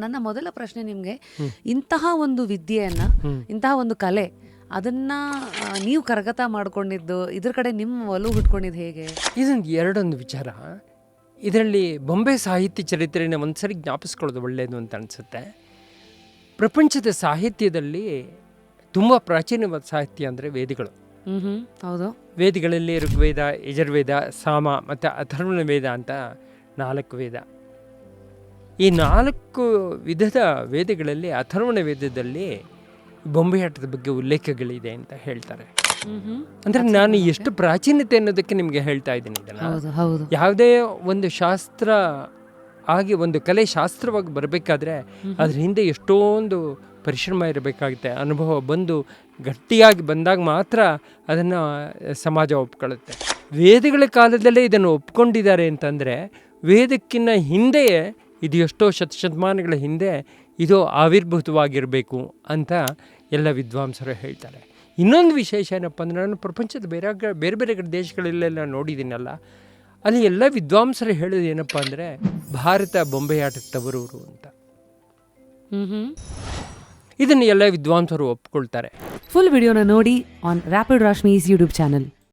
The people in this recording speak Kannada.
ನನ್ನ ಮೊದಲ ಪ್ರಶ್ನೆ ನಿಮಗೆ, ಇಂತಹ ಒಂದು ವಿದ್ಯೆಯನ್ನ, ಇಂತಹ ಒಂದು ಕಲೆ, ಅದನ್ನ ನೀವು ಕರಗತ ಮಾಡ್ಕೊಂಡಿದ್ದು, ಇದ್ರ ಕಡೆ ನಿಮ್ಮ ಒಲವು ಹುಟ್ಕೊಂಡಿದ್ದು ಹೇಗೆ? ಇದೊಂದು ಎರಡೊಂದು ವಿಚಾರ. ಇದರಲ್ಲಿ ಬೊಂಬೆ ಸಾಹಿತ್ಯ ಚರಿತ್ರೆನ ಒಂದ್ಸರಿ ಜ್ಞಾಪಿಸ್ಕೊಳ್ಳೋದು ಒಳ್ಳೆಯದು ಅಂತ ಅನಿಸುತ್ತೆ. ಪ್ರಪಂಚದ ಸಾಹಿತ್ಯದಲ್ಲಿ ತುಂಬ ಪ್ರಾಚೀನವಾದ ಸಾಹಿತ್ಯ ಅಂದರೆ ವೇದಗಳು. ಹೌದು. ವೇದಗಳಲ್ಲಿ ಋಗ್ವೇದ, ಯಜುರ್ವೇದ, ಸಾಮ ಮತ್ತು ಅಥರ್ವಣ ವೇದ ಅಂತ 4 ವೇದ. ಈ 4 ವಿಧದ ವೇದಗಳಲ್ಲಿ ಅಥರ್ವಣ ವೇದದಲ್ಲಿ ಬೊಂಬೆಯಾಟದ ಬಗ್ಗೆ ಉಲ್ಲೇಖಗಳಿದೆ ಅಂತ ಹೇಳ್ತಾರೆ. ಅಂದರೆ ನಾನು ಎಷ್ಟು ಪ್ರಾಚೀನತೆ ಅನ್ನೋದಕ್ಕೆ ನಿಮಗೆ ಹೇಳ್ತಾ ಇದ್ದೀನಿ ಇದನ್ನು. ಯಾವುದೇ ಒಂದು ಶಾಸ್ತ್ರ ಆಗಿ ಒಂದು ಕಲೆ ಶಾಸ್ತ್ರವಾಗಿ ಬರಬೇಕಾದ್ರೆ ಅದ್ರ ಹಿಂದೆ ಎಷ್ಟೊಂದು ಪರಿಶ್ರಮ ಇರಬೇಕಾಗುತ್ತೆ. ಅನುಭವ ಬಂದು ಗಟ್ಟಿಯಾಗಿ ಬಂದಾಗ ಮಾತ್ರ ಅದನ್ನು ಸಮಾಜ ಒಪ್ಕೊಳ್ಳುತ್ತೆ. ವೇದಗಳ ಕಾಲದಲ್ಲೇ ಇದನ್ನು ಒಪ್ಕೊಂಡಿದ್ದಾರೆ ಅಂತಂದರೆ ವೇದಕ್ಕಿಂತ ಹಿಂದೆಯೇ ಇದು ಎಷ್ಟೋ ಶತಮಾನಗಳ ಹಿಂದೆ ಇದು ಆವಿರ್ಭೂತವಾಗಿರಬೇಕು ಅಂತ ಎಲ್ಲ ವಿದ್ವಾಂಸರು ಹೇಳ್ತಾರೆ. ಇನ್ನೊಂದು ವಿಶೇಷ ಏನಪ್ಪ ಅಂದರೆ, ನಾನು ಪ್ರಪಂಚದ ಬೇರೆ ಬೇರೆ ದೇಶಗಳಲ್ಲೆಲ್ಲ ನೋಡಿದ್ದೀನಲ್ಲ, ಅಲ್ಲಿ ಎಲ್ಲ ವಿದ್ವಾಂಸರು ಹೇಳೋದು ಏನಪ್ಪ ಅಂದರೆ, ಭಾರತ ಬೊಂಬೆಯಾಟದ ತವರೂರು ಅಂತ. ಇದನ್ನು ಎಲ್ಲ ವಿದ್ವಾಂಸರು ಒಪ್ಕೊಳ್ತಾರೆ. ಫುಲ್ ವಿಡಿಯೋನ ನೋಡಿ ಆನ್ ರ್ಯಾಪಿಡ್ ರಾಶ್ಮೀಸ್ ಯೂಟ್ಯೂಬ್ ಚಾನಲ್.